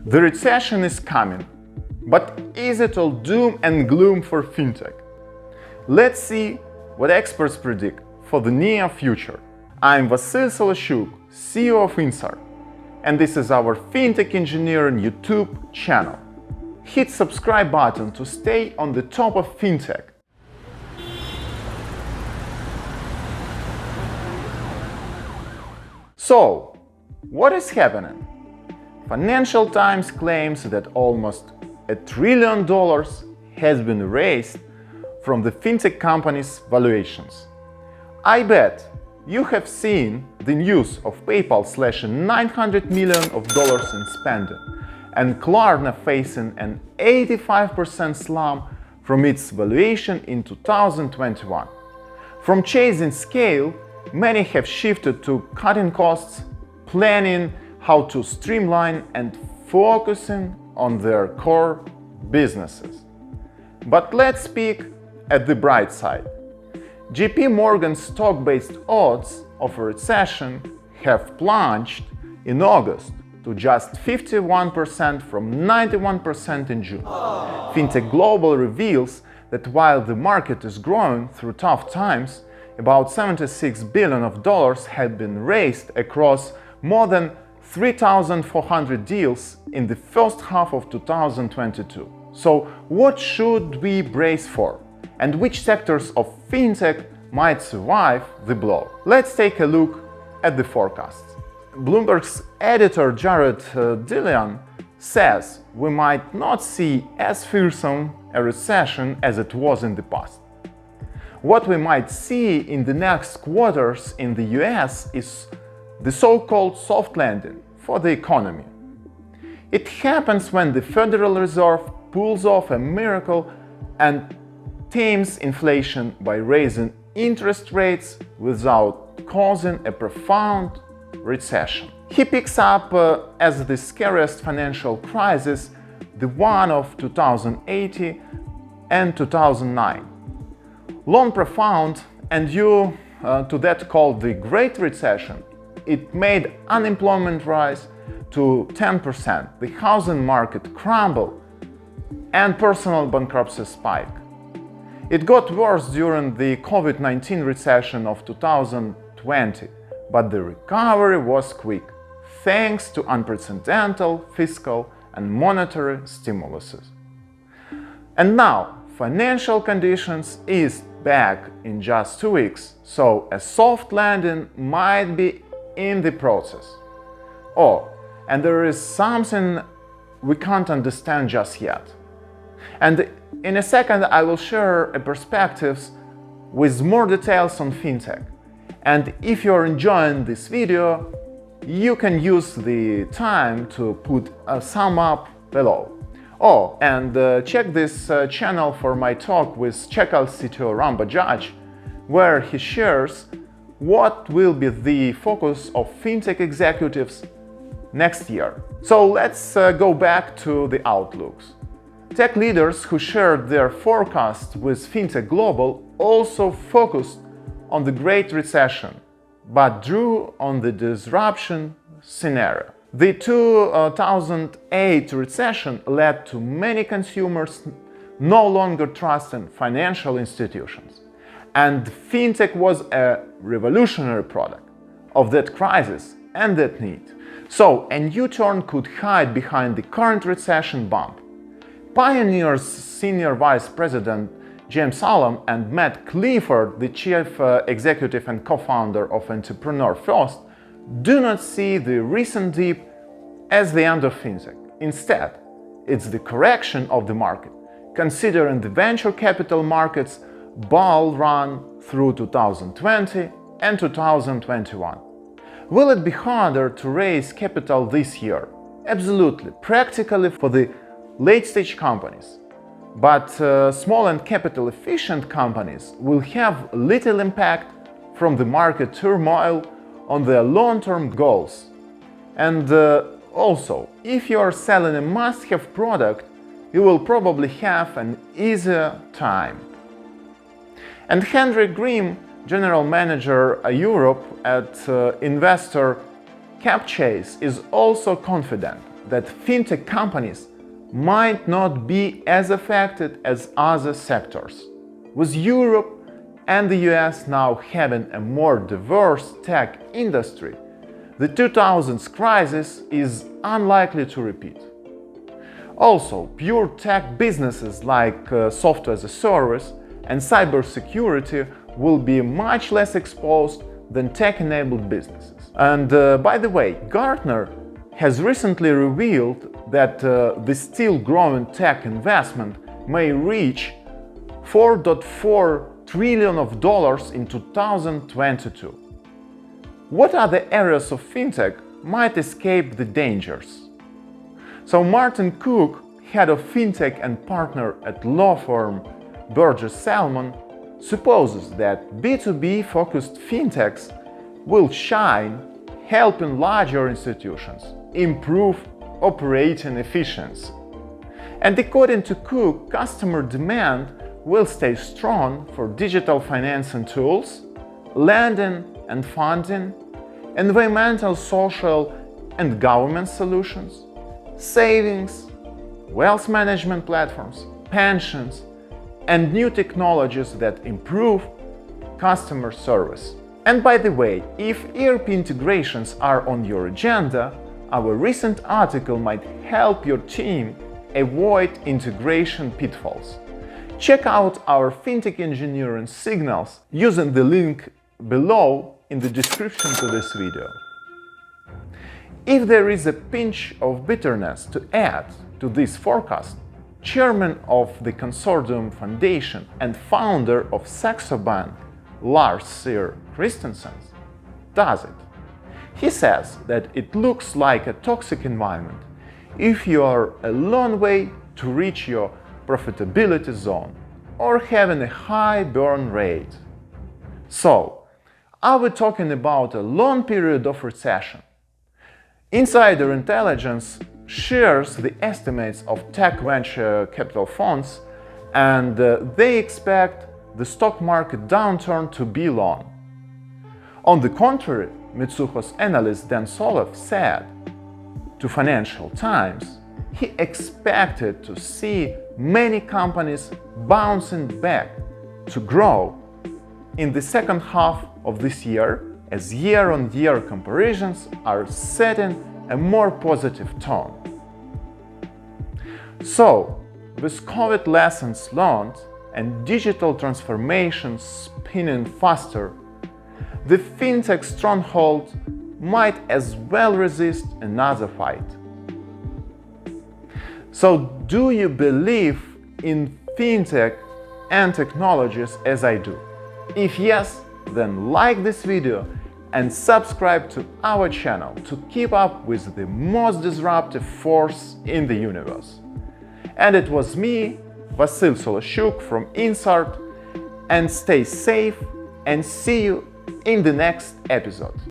The recession is coming, but is it all doom and gloom for fintech? Let's see what experts predict for the near future. I'm Vasil Solashuk, CEO of Insar, and this is our Fintech Engineering YouTube channel. Hit subscribe button to stay on the top of fintech. So, what is happening? Financial Times claims that almost $1 trillion has been raised from the fintech companies' valuations. I bet you have seen the news of PayPal slashing $900 million in spending and Klarna facing an 85% slump from its valuation in 2021. From chasing scale, many have shifted to cutting costs, planning how to streamline and focusing on their core businesses. But let's speak at the bright side. JP Morgan's stock-based odds of a recession have plunged in August to just 51% from 91% in June. Fintech Global reveals that while the market is growing through tough times, about $76 billion have been raised across more than 3,400 deals in the first half of 2022. So what should we brace for? And which sectors of fintech might survive the blow? Let's take a look at the forecasts. Bloomberg's editor Jared Dillian says we might not see as fearsome a recession as it was in the past. What we might see in the next quarters in the US is the so-called soft landing for the economy. It happens when the Federal Reserve pulls off a miracle and tames inflation by raising interest rates without causing a profound recession. He picks up as the scariest financial crisis the one of 2008 and 2009. Long profound and due to that called the Great Recession, it made unemployment rise to 10%, the housing market crumble, and personal bankruptcy spike. It got worse during the COVID-19 recession of 2020, but the recovery was quick, thanks to unprecedented fiscal and monetary stimuluses. And now, financial conditions eased back in just 2 weeks, so a soft landing might be in the process. Oh, and there is something we can't understand just yet. And in a second I will share perspectives with more details on fintech. And if you're enjoying this video, you can use the time to put a thumb up below. Oh, and check this channel for my talk with Checkal CTO Ram Bajaj, where he shares what will be the focus of fintech executives next year. So let's go back to the outlooks. Tech leaders who shared their forecast with Fintech Global also focused on the Great Recession, but drew on the disruption scenario. The 2008 recession led to many consumers no longer trusting financial institutions. And fintech was a revolutionary product of that crisis and that need. So a new turn could hide behind the current recession bump. Pioneer's Senior Vice President James Allen and Matt Clifford, the Chief Executive and co-founder of Entrepreneur First, do not see the recent dip as the end of fintech. Instead, it's the correction of the market, considering the venture capital markets bull run through 2020 and 2021. Will it be harder to raise capital this year? Absolutely, practically for the late-stage companies. But small and capital-efficient companies will have little impact from the market turmoil on their long-term goals. And also, if you are selling a must-have product, you will probably have an easier time. And Henry Grimm, General Manager Europe at investor CapChase, is also confident that fintech companies might not be as affected as other sectors. With Europe and the US now having a more diverse tech industry, the 2000s crisis is unlikely to repeat. Also, pure tech businesses like software as a service and cybersecurity will be much less exposed than tech-enabled businesses. And by the way, Gartner has recently revealed that the still growing tech investment may reach $4.4 trillion in 2022. What other areas of fintech might escape the dangers? So Martin Cook, head of fintech and partner at law firm Burgess Salmon, supposes that B2B focused fintechs will shine, helping larger institutions improve operating efficiency. And according to Cook, customer demand will stay strong for digital financing tools, lending and funding, environmental, social and government solutions, savings, wealth management platforms, pensions, and new technologies that improve customer service. And by the way, if ERP integrations are on your agenda, our recent article might help your team avoid integration pitfalls. Check out our fintech engineering signals using the link below in the description to this video. If there is a pinch of bitterness to add to this forecast, chairman of the Consortium Foundation and founder of Saxo Bank, Lars Sir Christensen, does it. He says that it looks like a toxic environment if you are a long way to reach your profitability zone or having a high burn rate. So, are we talking about a long period of recession? Insider intelligence shares the estimates of tech venture capital funds, and they expect the stock market downturn to be long. On the contrary, Mitsuko's analyst Dan Solov said to Financial Times he expected to see many companies bouncing back to grow in the second half of this year, as year-on-year comparisons are setting a more positive tone. So, with COVID lessons learned and digital transformation spinning faster, the fintech stronghold might as well resist another fight. So, do you believe in fintech and technologies as I do? If yes, then like this video and subscribe to our channel to keep up with the most disruptive force in the universe. And it was me, Vasyl Soloshuk from Insart, and stay safe and see you in the next episode.